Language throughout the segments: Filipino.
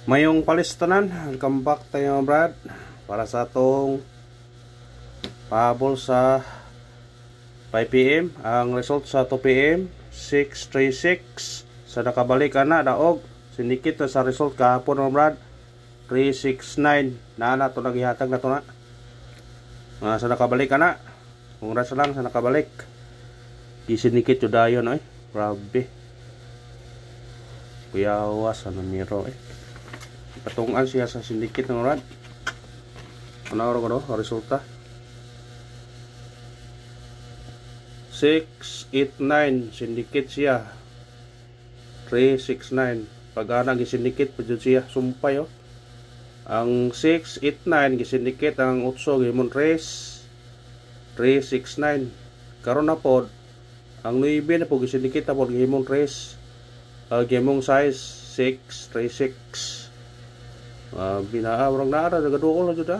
Mayong palistanan, welcome back tayo Brad para sa atong pahabol sa 5pm. Ang result sa 2pm 636 sa nakabalik na daog sindikit na sa result kahapon mga Brad 369 na to nagihatag na to na sa nakabalik na. Congrats lang sa nakabalik, isindikit yung dayon grabe kuyawas sa numero patungan siya sa sindikit ng rad. Ano ko resulta 689 sindikit siya 369 pag ana gisindikit pud siya sumpay ang 689 gisindikit ang 8 gihimon 369 karon na pod ang 9 na po gisindikit na pod gihimon 3 gihimong size 636 binaawrang naara nagaduol na jud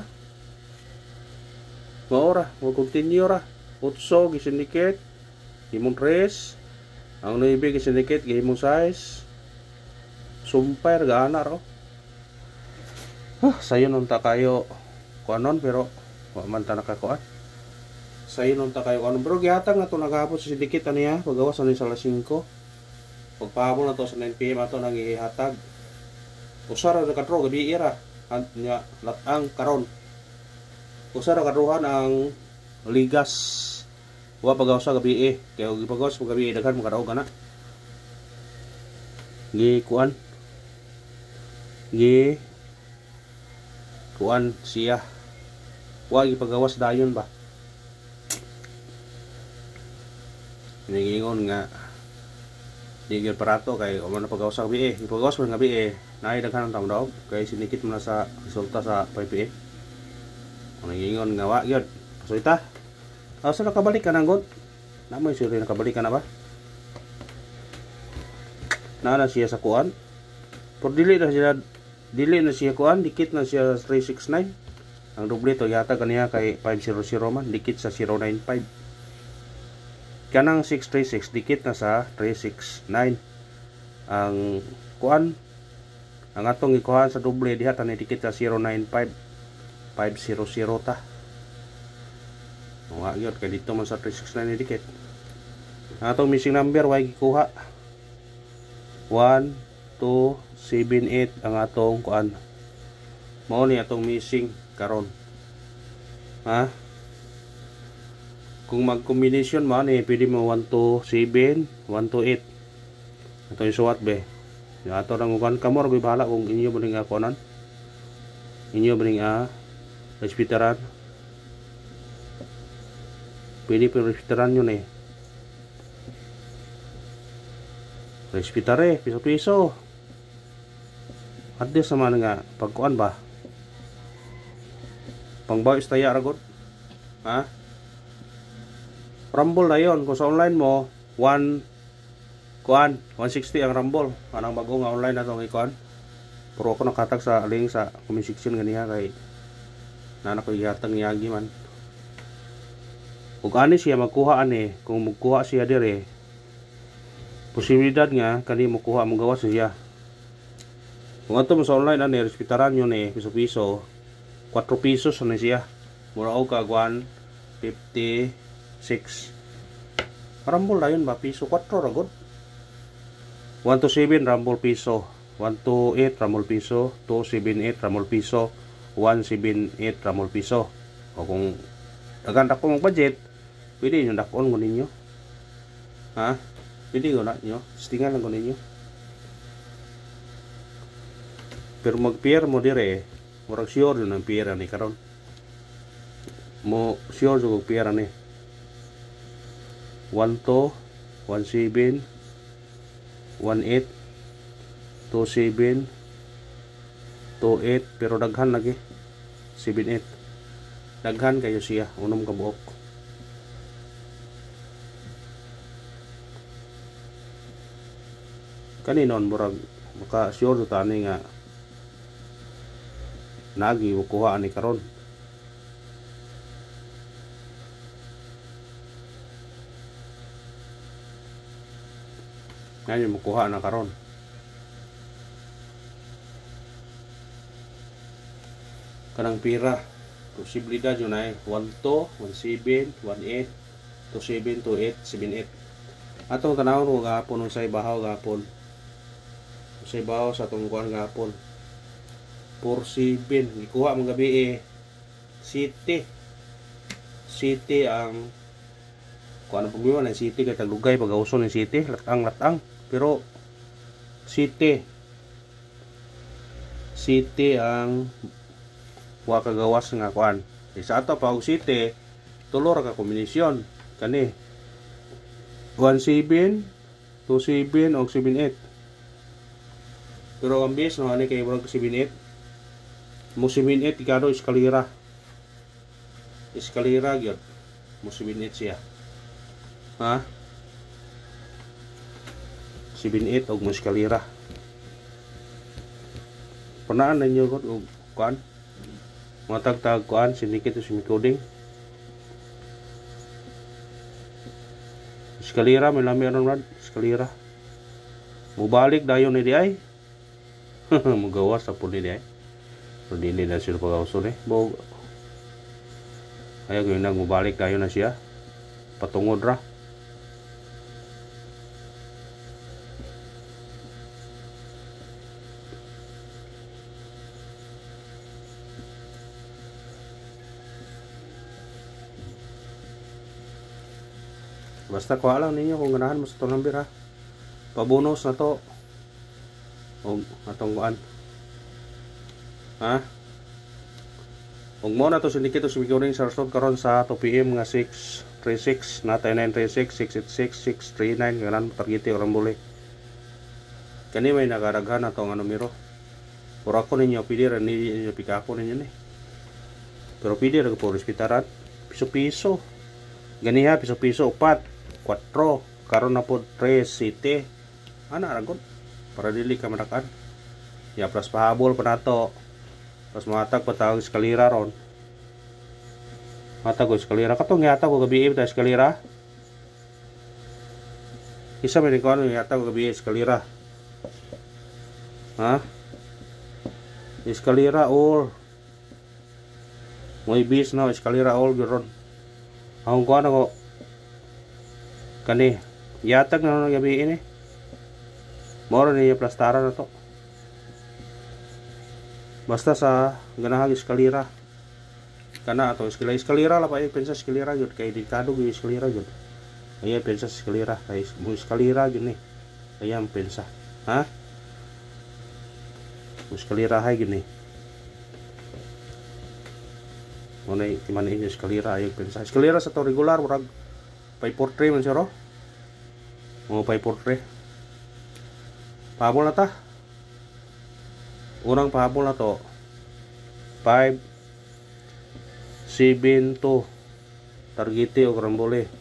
maora mo continue ra 8 gisindikit gihimong 3 ang 9 gisindikit gihimong size sumpay gana ro sayo nun ta kayo kuanon pero wa man ta nakakuan sayo nun ta kayo kuanon pero gihatag na to nagahapon sa sindikit niya pagawas ani sa alas 5 pagpahabol na to sa 9pm ato nang ihatag usara na kadro gabi ira nya latang karon usara kadrohan ang ligas wa pagawas sa gabi kaya gipagawas pag gabi daghan mo kadaog kana gi kuan siya wa gipagawas dayon ba ningingon nga di gyud parato kay o man pagawas sa gabi ipagawas man gabi naay daghan ang tawo kay sinikit mo na sa resulta sa 5pm ningingon nga wa gyud so ita asa nakabalik ka nang god na mo sure nakabalik ka na ba na siya sa kuan por dili na siya kuan dikit na siya 369 ang doble to yata kaniya kay 500 man dikit sa 095 kanang 636 dikit na sa 369 ang kuan ang atong ikuhan sa doble diha tani dikit sa 095 500 ta nga gyud kay dito man sa 369 ni dikit ang atong missing number way gikuha 1278 ang atong kuan mao ni atong missing karon kung mag-combination mo ni pwede mo 127 128 ato isuwat be ato nang ukan kamor bi bahala kung inyo mo ning kuanan inyo mo ning respeteran pwede pero respeteran yun respetare piso-piso addes naman nga pagkuan ba pangbaw istaya ragot rumble na yon kung sa online mo 160 ang rumble anang bago nga online na itong ikuan pero ako nakatag sa link sa comment section ganiha kay nana ko ihatag niyagi man ug ani siya magkuha kung magkuha siya dire posibilidad nga kani mo kuha mo gawas siya kung ato mo sa online respetaran yun piso-piso 4 pesos na siya mura o ka 156 rumble na yun ba piso 4 ragod 127 rumble piso 128 rumble piso 278 rumble piso 178 rumble piso o kung naganda ko mong budget pwede nyo dakon ko ninyo pwede ko na nyo stingan lang ko ninyo pero mag-pair mo dire murag sure yun ang pair ni karon mo sure yung pair 1 to 17 18 27 28 pero daghan lagi 78 daghan kayo siya unom ka buok kaninon murag maka sure to tani nga nagi kuha ani karon ngayon makuha na karon kanang pira. Posibilidad yun ay 12, 17, 18, 27, 28, 78. Atong tanawon ko gahapon unsay bahaw gahapon. Unsay bahaw sa atong kuan gahapon. 47 gikuha mong gabi City. City ang kuan ang problema ng City kay tagdugay pag-auson ng City, latang. Pero City ang wa kagawas nga kuan. Sa ato pa og City, tulo ra ka kombinasyon kani 17, 27 og 78. Pero ang base no ani kay murag 78. Mo 78 ikado eskalera. Eskalera gyud. Mo 78 siya. Ha? 78 og mo eskalera. Panaan ninyo ko og kuan? Matagtag kuan sinikit sa coding. Eskalera may lami aron rad, eskalera. Mubalik dayon ni di ay. Mugawas sa pud ni di ay. So dili na sila pag-auson Bo. Ayaw yun mubalik dayon na siya. Patungod ra. Basta kuha lang ninyo kung ganahan mo sa itong number ha. Pabonus na to. O atong kuan. Ha? Kung mo na to sindikito si Miguring sa result karon sa 2 PM nga 636 na 936 686 639 ganan targete orang buli. Kani may nakaraghan na to nga numero. Pura ko ninyo pili ra ninyo pikako ninyo ni. Pero pili ra ko respetaran piso-piso. Ganiha piso-piso 4 karon na po 3 city ana ragon para dili ka madakan ya plus pahabol pa nato plus matag patawag eskalera ron matag ko eskalera katong yata ko gabi ta eskalera isa man ko ano yata ko gabi eskalera ha eskalera all mo ibis na eskalera all gyud ang ko ano ko kani yatag na gabi ini moro niya plastara na to basta sa ganahag eskalera kana ato eskalera la pa pensa eskalera gyud kay delikado gyud eskalera gyud ay pensa eskalera kay mo eskalera gyud ni ayam pensa ha mo eskalera hay gyud ni mo nay timan inyo eskalera ay pensa eskalera sa to regular murag 543 man siya ro. Mga 543. Pahabol na ta. Unang pahabol na to. 5 7 2 targete o karambole.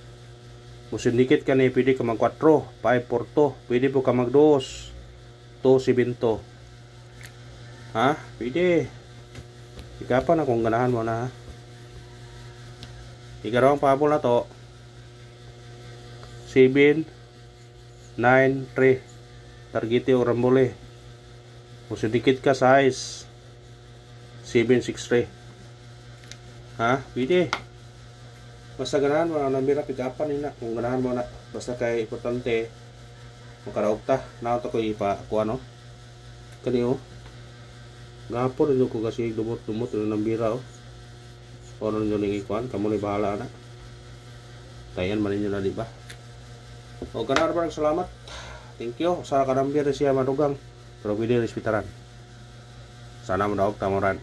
Musindikit ka ni pwede ka mag 4 5 4 2 pwede po ka mag 2 2 7 2. Ha? Pwede. Ikapan na kung ganahan mo na ha. Ikarawang pahabol na to. 7 9 3 targete o rambole musindikit ka size 7 6 3 ha pwede basta ganahan mo na nambira pigapan nina kung ganahan mo na basta kay importante makaraog ta na ito ko ipa kuha no kaniyo gapon nyo ko kasi dumot yung nambira o ano nyo ning ikuan kamo ni bahala na tayan man ninyo na diba o kanar barang salamat. Thank you. Sa kanambir siya madugang. Pero pwede respetaran. Sana manawag tamoran.